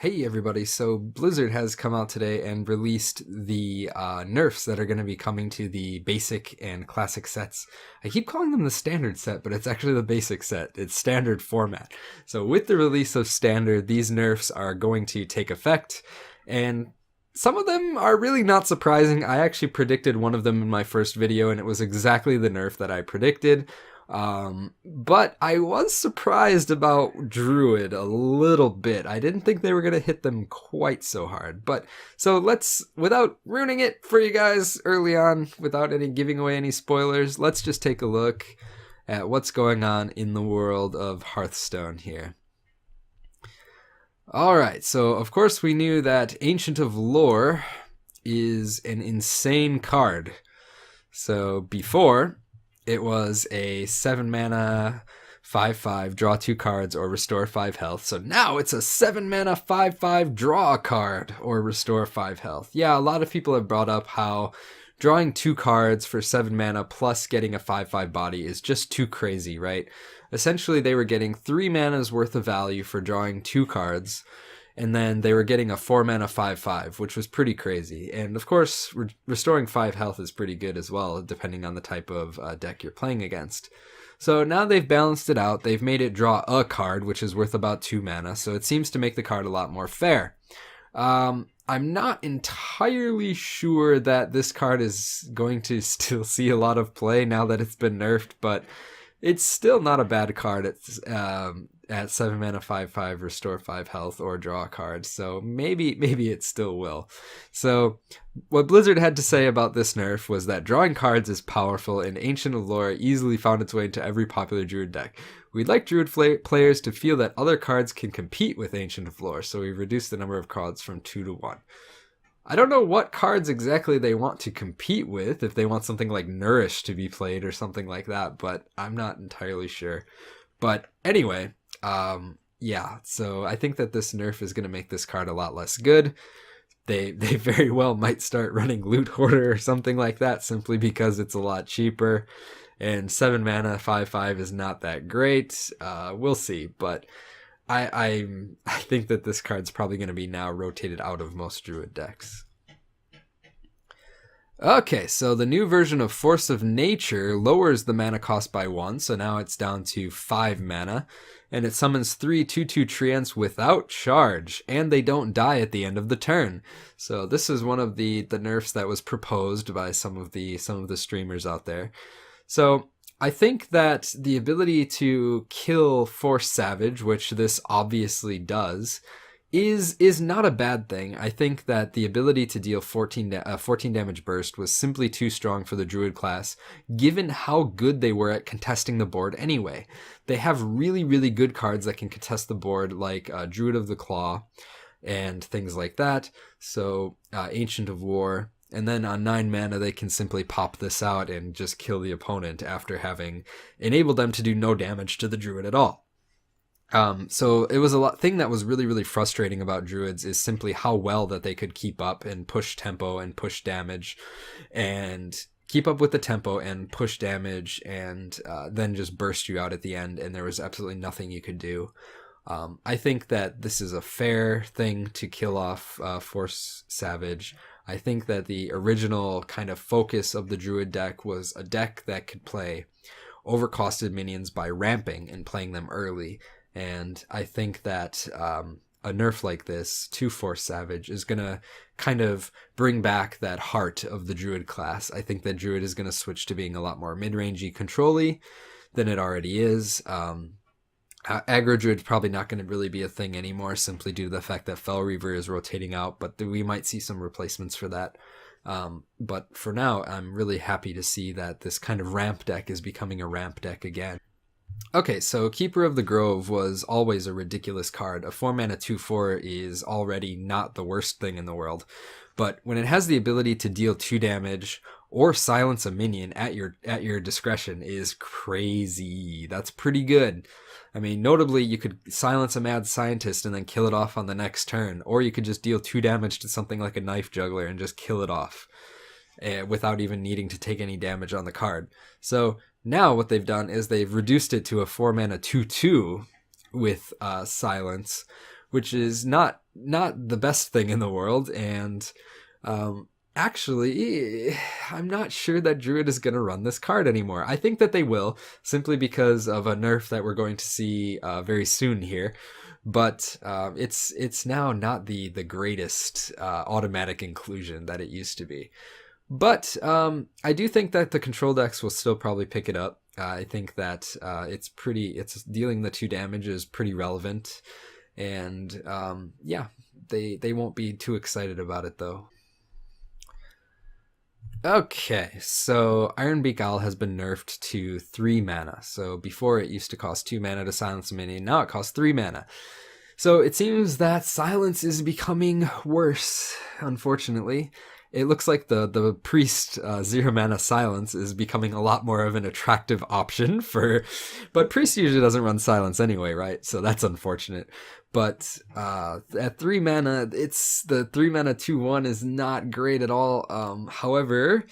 Hey everybody, so Blizzard has come out today and released the nerfs that are going to be coming to the basic and classic sets. I keep calling them the standard set, but it's actually the basic set. It's standard format. So with the release of standard, these nerfs are going to take effect, and some of them are really not surprising. I actually predicted one of them in my first video, and it was exactly the nerf that I predicted. But I was surprised about Druid a little bit. I didn't think they were going to hit them quite so hard. But so without ruining it for you guys early on, without any giving away any spoilers, let's just take a look at what's going on in the world of Hearthstone here. Alright, so of course we knew that Ancient of Lore is an insane card. So before, it was a 7 mana 5/5, draw 2 cards or restore 5 health. So now it's a 7 mana 5/5, draw a card or restore 5 health. Yeah, a lot of people have brought up how drawing 2 cards for 7 mana plus getting a 5/5 body is just too crazy, right? Essentially, they were getting 3 mana's worth of value for drawing 2 cards, and then they were getting a 4 mana 5/5, which was pretty crazy. And of course, restoring 5 health is pretty good as well, depending on the type of deck you're playing against. So now they've balanced it out. They've made it draw a card, which is worth about 2 mana, so it seems to make the card a lot more fair. I'm not entirely sure that this card is going to still see a lot of play now that it's been nerfed, but it's still not a bad card at 7 mana 5/5, restore 5 health, or draw a card. So maybe it still will. So what Blizzard had to say about this nerf was that drawing cards is powerful, and Ancient of Lore easily found its way into every popular Druid deck. We'd like Druid players to feel that other cards can compete with Ancient of Lore, so we've reduced the number of cards from 2 to 1. I don't know what cards exactly they want to compete with, if they want something like Nourish to be played or something like that, but I'm not entirely sure. But anyway, yeah, so I think that this nerf is going to make this card a lot less good. They very well might start running Loot Hoarder or something like that simply because it's a lot cheaper. And 7 mana 5/5 is not that great. We'll see, but I think that this card's probably going to be now rotated out of most Druid decks. Okay, so the new version of Force of Nature lowers the mana cost by 1, so now it's down to 5 mana, and it summons 3 2/2 treants without charge, and they don't die at the end of the turn. So this is one of the nerfs that was proposed by some of the streamers out there. So I think that the ability to kill Force Savage, which this obviously does, is not a bad thing. I think that the ability to deal 14 damage burst was simply too strong for the Druid class, given how good they were at contesting the board anyway. They have really, really good cards that can contest the board, like Druid of the Claw and things like that. So Ancient of War. And then on 9 mana, they can simply pop this out and just kill the opponent after having enabled them to do no damage to the Druid at all. So it was thing that was really, really frustrating about Druids is simply how well that they could keep up and push tempo and push damage and keep up with the tempo and push damage and then just burst you out at the end, and there was absolutely nothing you could do. I think that this is a fair thing to kill off Force Savage. I think that the original kind of focus of the Druid deck was a deck that could play overcosted minions by ramping and playing them early. And I think that a nerf like this to Force Savage is going to kind of bring back that heart of the Druid class. I think that Druid is going to switch to being a lot more mid-rangey control-y than it already is. Aggro Druid's probably not going to really be a thing anymore, simply due to the fact that Fel Reaver is rotating out, but we might see some replacements for that. But for now, I'm really happy to see that this kind of ramp deck is becoming a ramp deck again. Okay, so Keeper of the Grove was always a ridiculous card. A 4 mana 2/4 is already not the worst thing in the world, but when it has the ability to deal 2 damage or silence a minion at your discretion is crazy. That's pretty good. I mean, notably, you could silence a Mad Scientist and then kill it off on the next turn, or you could just deal 2 damage to something like a Knife Juggler and just kill it off without even needing to take any damage on the card. So now what they've done is they've reduced it to a 4 mana 2/2 with silence, which is not the best thing in the world. And actually, I'm not sure that Druid is going to run this card anymore. I think that they will, simply because of a nerf that we're going to see very soon here. But it's now not the greatest automatic inclusion that it used to be. But I do think that the control decks will still probably pick it up. I think that it's dealing the 2 damage is pretty relevant. And yeah, they won't be too excited about it though. Okay, so Ironbeak Owl has been nerfed to 3 mana. So before it used to cost 2 mana to silence a minion, now it costs 3 mana. So it seems that silence is becoming worse, unfortunately. It looks like the priest 0 mana silence is becoming a lot more of an attractive option but priest usually doesn't run silence anyway, right? So that's unfortunate. But at 3 mana, it's the 3 mana 2/1 is not great at all. However,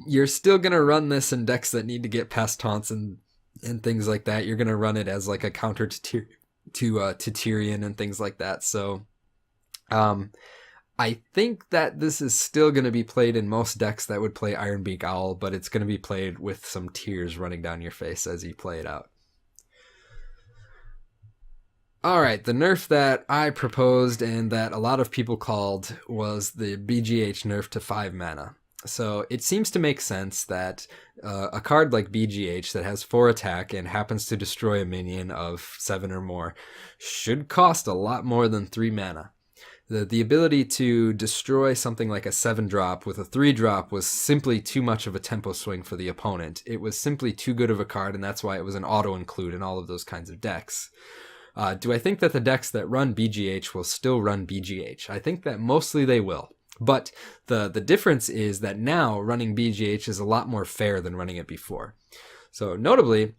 you're still gonna run this in decks that need to get past taunts and things like that. You're gonna run it as like a counter to Tyrion and things like that. So I think that this is still going to be played in most decks that would play Ironbeak Owl, but it's going to be played with some tears running down your face as you play it out. Alright, the nerf that I proposed and that a lot of people called was the BGH nerf to 5 mana. So it seems to make sense that a card like BGH that has 4 attack and happens to destroy a minion of 7 or more should cost a lot more than 3 mana. The ability to destroy something like a 7-drop with a 3-drop was simply too much of a tempo swing for the opponent. It was simply too good of a card, and that's why it was an auto-include in all of those kinds of decks. Do I think that the decks that run BGH will still run BGH? I think that mostly they will. But the difference is that now running BGH is a lot more fair than running it before. So notably,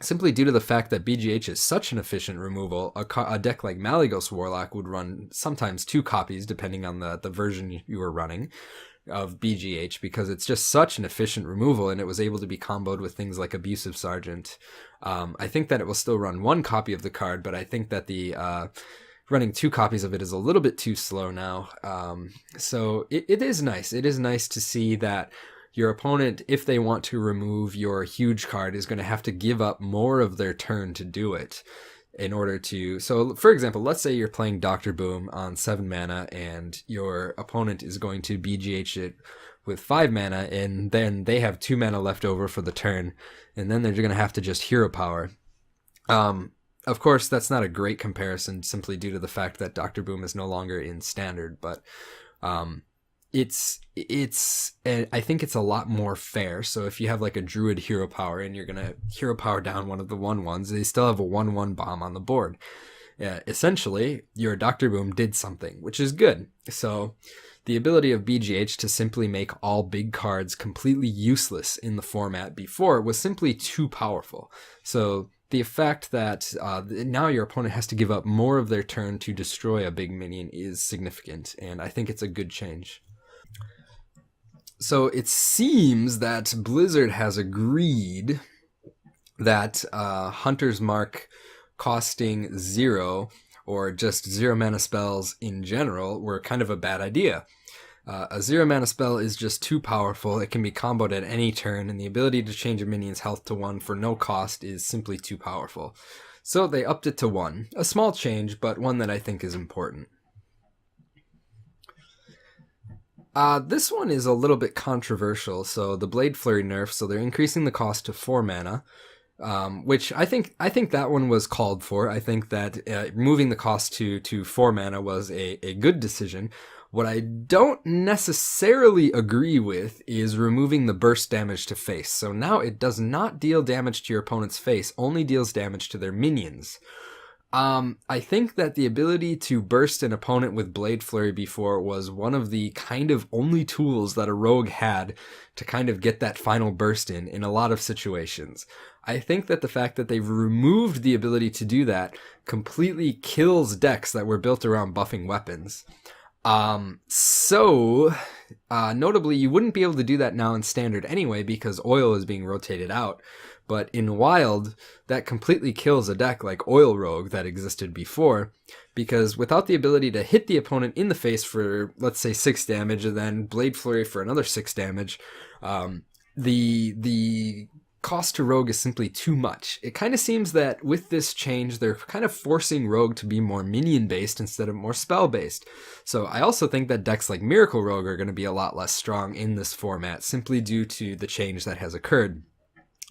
simply due to the fact that BGH is such an efficient removal, a deck like Malygos Warlock would run sometimes 2 copies, depending on the version you were running of BGH, because it's just such an efficient removal, and it was able to be comboed with things like Abusive Sergeant. I think that it will still run 1 copy of the card, but I think that the running 2 copies of it is a little bit too slow now. So it is nice. It is nice to see that your opponent, if they want to remove your huge card, is going to have to give up more of their turn to do it in order to... So, for example, let's say you're playing Dr. Boom on 7 mana and your opponent is going to BGH it with 5 mana, and then they have 2 mana left over for the turn, and then they're going to have to just hero power. Of course, that's not a great comparison simply due to the fact that Dr. Boom is no longer in Standard, but... I think it's a lot more fair. So if you have like a Druid hero power and you're gonna hero power down one of the 1/1s, they still have a 1/1 bomb on the board. Essentially, your Dr. Boom did something, which is good. So the ability of BGH to simply make all big cards completely useless in the format before was simply too powerful. So the fact that now your opponent has to give up more of their turn to destroy a big minion is significant, and I think it's a good change. So it seems that Blizzard has agreed that Hunter's Mark costing 0 or just 0 mana spells in general were kind of a bad idea. A 0 mana spell is just too powerful. It can be comboed at any turn, and the ability to change a minion's health to 1 for no cost is simply too powerful. So they upped it to 1. A small change, but one that I think is important. This one is a little bit controversial. So the Blade Flurry nerf, so they're increasing the cost to 4 mana, which I think that one was called for. I think that moving the cost to 4 mana was a good decision. What I don't necessarily agree with is removing the burst damage to face. So now it does not deal damage to your opponent's face, only deals damage to their minions. I think that the ability to burst an opponent with Blade Flurry before was one of the kind of only tools that a rogue had to kind of get that final burst in a lot of situations. I think that the fact that they've removed the ability to do that completely kills decks that were built around buffing weapons. Notably, you wouldn't be able to do that now in Standard anyway because Oil is being rotated out. But in Wild, that completely kills a deck like Oil Rogue that existed before, because without the ability to hit the opponent in the face for, let's say, 6 damage, and then Blade Flurry for another 6 damage, the cost to Rogue is simply too much. It kind of seems that with this change, they're kind of forcing Rogue to be more minion-based instead of more spell-based. So I also think that decks like Miracle Rogue are going to be a lot less strong in this format, simply due to the change that has occurred.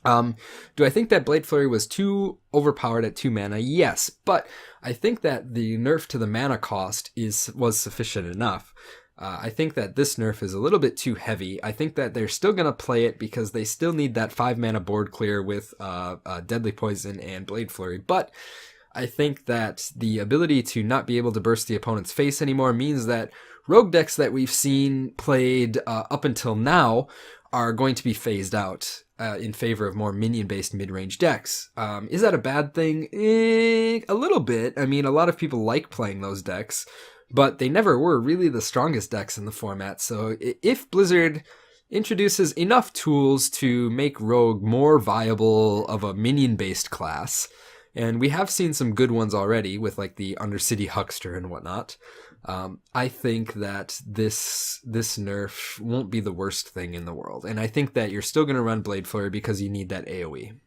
Do I think that Blade Flurry was too overpowered at 2 mana? Yes, but I think that the nerf to the mana cost was sufficient enough. I think that this nerf is a little bit too heavy. I think that they're still going to play it because they still need that 5 mana board clear with Deadly Poison and Blade Flurry. But I think that the ability to not be able to burst the opponent's face anymore means that Rogue decks that we've seen played up until now are going to be phased out in favor of more minion-based mid-range decks. Is that a bad thing? A little bit. I mean, a lot of people like playing those decks, but they never were really the strongest decks in the format. So if Blizzard introduces enough tools to make Rogue more viable of a minion-based class, and we have seen some good ones already with like the Undercity Huckster and whatnot, I think that this nerf won't be the worst thing in the world. And I think that you're still going to run Blade Flurry because you need that AoE.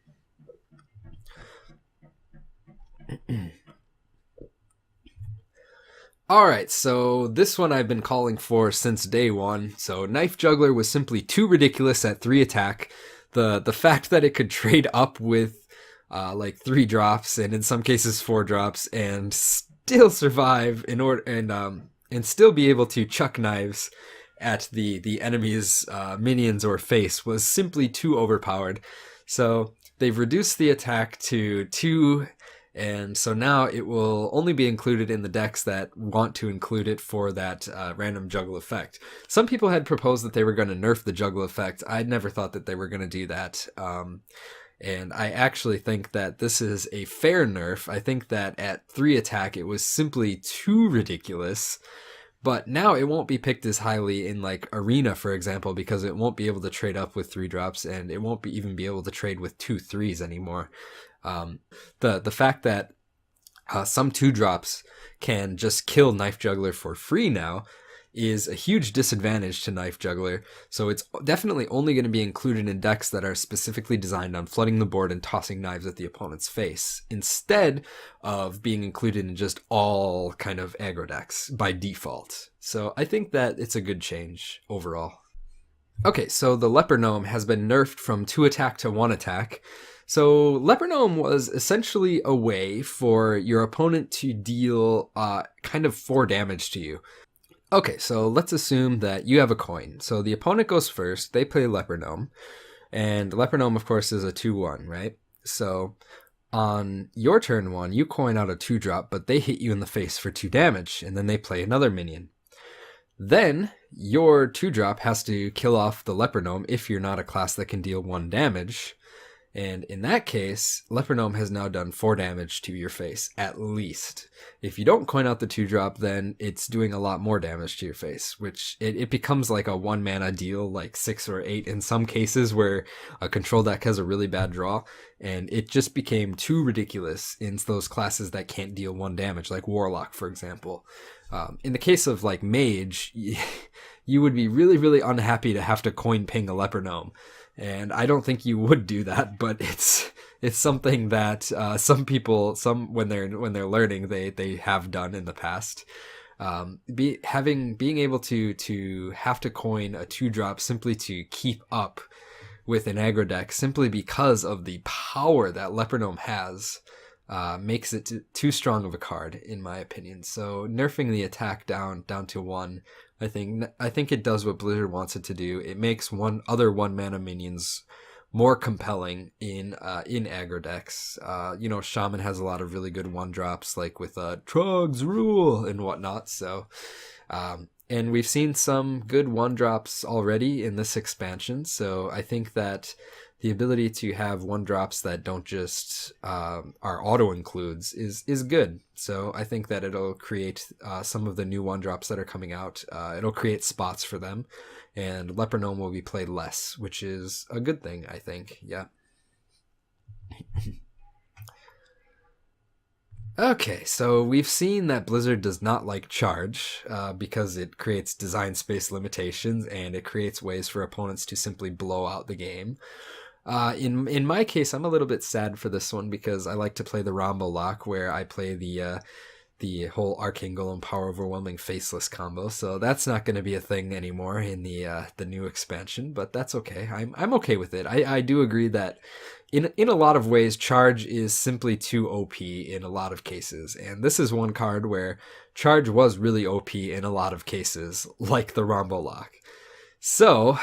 Alright, so this one I've been calling for since day one. So Knife Juggler was simply too ridiculous at 3 attack. The fact that it could trade up with like 3 drops and in some cases 4 drops and still survive and still be able to chuck knives at the enemy's minions or face was simply too overpowered. So they've reduced the attack to 2, and so now it will only be included in the decks that want to include it for that random juggle effect. Some people had proposed that they were going to nerf the juggle effect. I'd never thought that they were going to do that. And I actually think that this is a fair nerf. I think that at 3 attack, it was simply too ridiculous. But now it won't be picked as highly in like Arena, for example, because it won't be able to trade up with 3 drops, and it won't even be able to trade with 2 3s anymore. The fact that some 2 drops can just kill Knife Juggler for free now is a huge disadvantage to Knife Juggler, so it's definitely only going to be included in decks that are specifically designed on flooding the board and tossing knives at the opponent's face, instead of being included in just all kind of aggro decks by default. So I think that it's a good change overall. Okay, so the Leper Gnome has been nerfed from 2 attack to 1 attack. So Leper Gnome was essentially a way for your opponent to deal kind of 4 damage to you. Okay, so let's assume that you have a coin. So the opponent goes first, they play Leper Gnome, and Leper Gnome, of course, is a 2/1, right? So on your turn 1, you coin out a 2-drop, but they hit you in the face for 2 damage, and then they play another minion. Then your 2-drop has to kill off the Leper Gnome if you're not a class that can deal 1 damage. And in that case, Leper Gnome has now done 4 damage to your face, at least. If you don't coin out the 2-drop, then it's doing a lot more damage to your face, which it becomes like a 1 mana deal, like 6 or 8 in some cases where a control deck has a really bad draw, and it just became too ridiculous in those classes that can't deal 1 damage, like Warlock, for example. In the case of like Mage, you would be really, really unhappy to have to coin ping a Leper Gnome. And I don't think you would do that, but it's something that some people, when they're learning, they have done in the past. Being able to have to coin a 2-drop simply to keep up with an aggro deck, simply because of the power that Leper Gnome has, makes it too strong of a card, in my opinion. So nerfing the attack down to 1. I think it does what Blizzard wants it to do. It makes other 1 mana minions more compelling in aggro decks. Shaman has a lot of really good 1-drops, like with Trog's Rule and whatnot. So, and we've seen some good 1-drops already in this expansion. So I think that the ability to have 1-drops that don't just are auto includes is good. So I think that it'll create some of the new 1-drops that are coming out. It'll create spots for them, and Leper Gnome will be played less, which is a good thing, I think. Yeah. Okay, so we've seen that Blizzard does not like charge because it creates design space limitations and it creates ways for opponents to simply blow out the game. In my case, I'm a little bit sad for this one because I like to play the Rombo Lock, where I play the whole Arcane Golem Power Overwhelming Faceless combo. So that's not going to be a thing anymore in the new expansion, but that's okay. I'm okay with it. I do agree that in a lot of ways, Charge is simply too OP in a lot of cases, and this is one card where Charge was really OP in a lot of cases, like the Rombo Lock. So,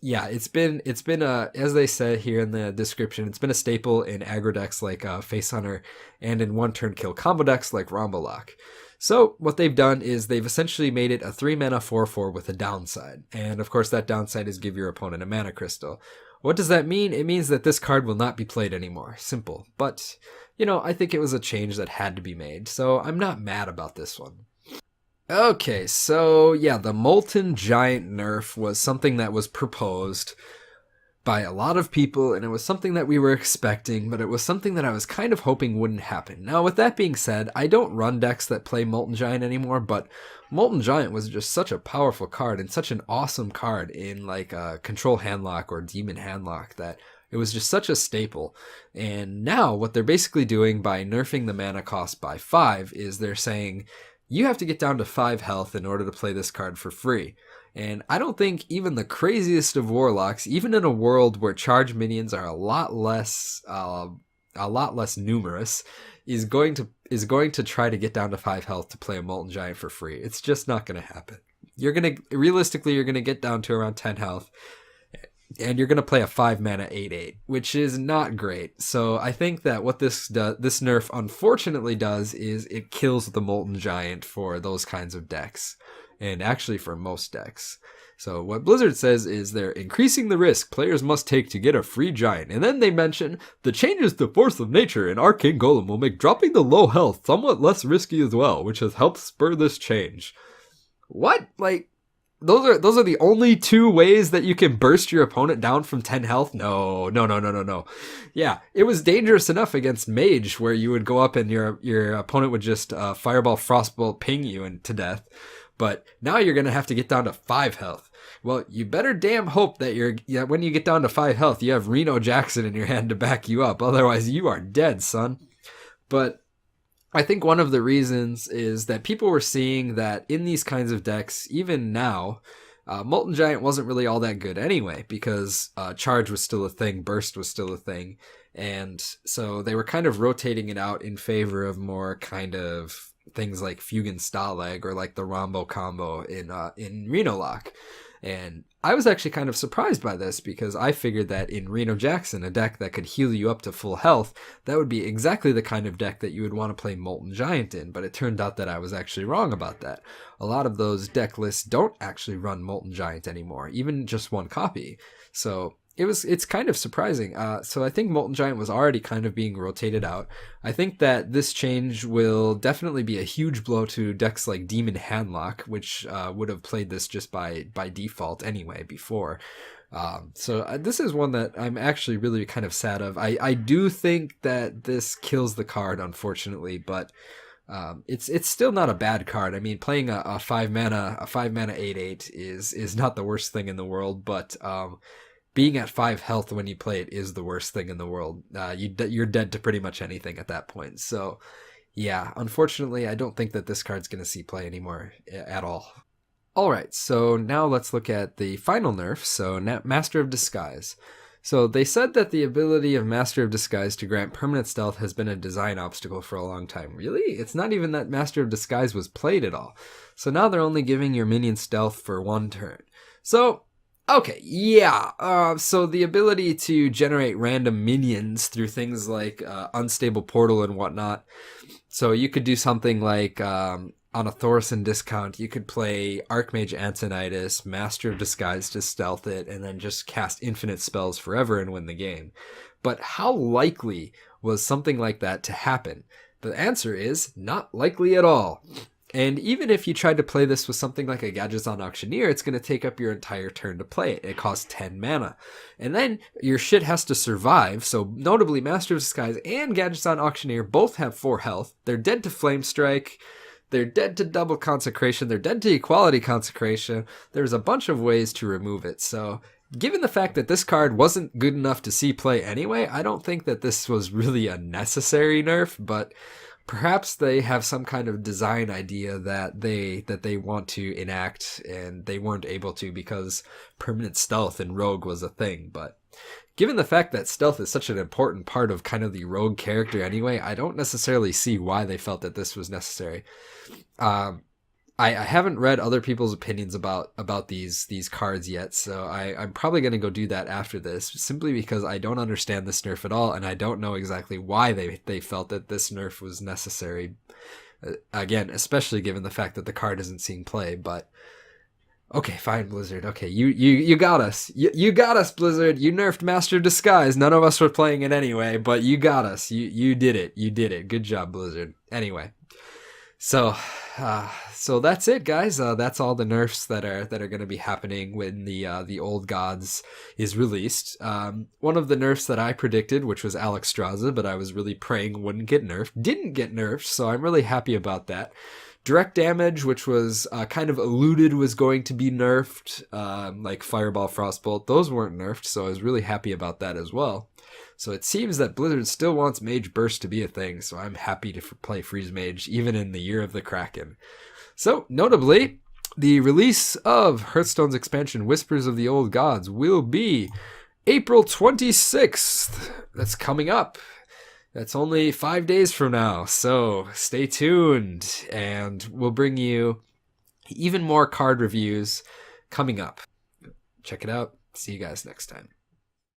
yeah, it's been a, as they said here in the description, it's been a staple in aggro decks like Face Hunter and in one turn kill combo decks like Rombo Lock. So what they've done is they've essentially made it a 3-mana 4/4 with a downside, and of course that downside is give your opponent a mana crystal. What does that mean? It means that this card will not be played anymore. Simple. But, I think it was a change that had to be made, so I'm not mad about this one. Okay, so yeah, the Molten Giant nerf was something that was proposed by a lot of people, and it was something that we were expecting, but it was something that I was kind of hoping wouldn't happen. Now, with that being said, I don't run decks that play Molten Giant anymore, but Molten Giant was just such a powerful card and such an awesome card in like Control Handlock or Demon Handlock that it was just such a staple. And now what they're basically doing by nerfing the mana cost by 5 is they're saying you have to get down to 5 health in order to play this card for free. And I don't think even the craziest of warlocks, even in a world where charge minions are a lot less numerous, is going to try to get down to 5 health to play a Molten Giant for free. It's just not going to happen. You're going to get down to around 10 health, and you're going to play a 5-mana 8/8, which is not great. So I think that what this nerf unfortunately does is it kills the Molten Giant for those kinds of decks, and actually for most decks. So what Blizzard says is they're increasing the risk players must take to get a free giant, and then they mention the changes to Force of Nature and Arcane Golem will make dropping the low health somewhat less risky as well, which has helped spur this change. What? Like, those are the only 2 ways that you can burst your opponent down from 10 health? No. Yeah, it was dangerous enough against Mage, where you would go up and your opponent would just Fireball Frostbolt ping you to death. But now you're going to have to get down to 5 health. Well, you better damn hope that when you get down to 5 health, you have Reno Jackson in your hand to back you up. Otherwise, you are dead, son. But I think one of the reasons is that people were seeing that in these kinds of decks, even now, Molten Giant wasn't really all that good anyway, because Charge was still a thing, Burst was still a thing, and so they were kind of rotating it out in favor of more kind of things like Fugan Stalag or like the Rombo combo in Reno Lock. And I was actually kind of surprised by this because I figured that in Reno Jackson, a deck that could heal you up to full health, that would be exactly the kind of deck that you would want to play Molten Giant in, but it turned out that I was actually wrong about that. A lot of those deck lists don't actually run Molten Giant anymore, even just one copy. So it's kind of surprising. So I think Molten Giant was already kind of being rotated out. I think that this change will definitely be a huge blow to decks like Demon Handlock, which would have played this just by default anyway before. So this is one that I'm actually really kind of sad of. I do think that this kills the card, unfortunately, but it's still not a bad card. I mean, playing a 5-mana 8/8 is not the worst thing in the world, but being at 5 health when you play it is the worst thing in the world. You're dead to pretty much anything at that point. So, yeah, unfortunately, I don't think that this card's going to see play anymore at all. Alright, so now let's look at the final nerf, so Master of Disguise. So they said that the ability of Master of Disguise to grant permanent stealth has been a design obstacle for a long time. Really? It's not even that Master of Disguise was played at all. So now they're only giving your minion stealth for 1 turn. So, okay, yeah, so the ability to generate random minions through things like Unstable Portal and whatnot. So you could do something like, on a Thaurissan discount, you could play Archmage Antonidas, Master of Disguise to stealth it, and then just cast infinite spells forever and win the game. But how likely was something like that to happen? The answer is not likely at all. And even if you tried to play this with something like a Gadgetzan Auctioneer, it's going to take up your entire turn to play it. It costs 10 mana. And then your shit has to survive. So notably, Master of Disguise and Gadgetzan Auctioneer both have 4 health. They're dead to Flame Strike. They're dead to Double Consecration. They're dead to Equality Consecration. There's a bunch of ways to remove it. So given the fact that this card wasn't good enough to see play anyway, I don't think that this was really a necessary nerf, but perhaps they have some kind of design idea that they want to enact and they weren't able to because permanent stealth in Rogue was a thing. But given the fact that stealth is such an important part of kind of the Rogue character anyway, I don't necessarily see why they felt that this was necessary. I haven't read other people's opinions about these cards yet, so I'm probably going to go do that after this, simply because I don't understand this nerf at all, and I don't know exactly why they felt that this nerf was necessary. Again, especially given the fact that the card isn't seeing play, but okay, fine, Blizzard. Okay, you got us. You got us, Blizzard. You nerfed Master of Disguise. None of us were playing it anyway, but you got us. You did it. You did it. Good job, Blizzard. Anyway. So that's it, guys. That's all the nerfs that are going to be happening when the Old Gods is released. One of the nerfs that I predicted, which was Alexstrasza, but I was really praying wouldn't get nerfed, didn't get nerfed, so I'm really happy about that. Direct damage, which was kind of alluded was going to be nerfed, like Fireball, Frostbolt, those weren't nerfed, so I was really happy about that as well. So it seems that Blizzard still wants Mage Burst to be a thing, so I'm happy to play Freeze Mage even in the Year of the Kraken. So, notably, the release of Hearthstone's expansion Whispers of the Old Gods will be April 26th. That's coming up. That's only 5 days from now, so stay tuned, and we'll bring you even more card reviews coming up. Check it out. See you guys next time.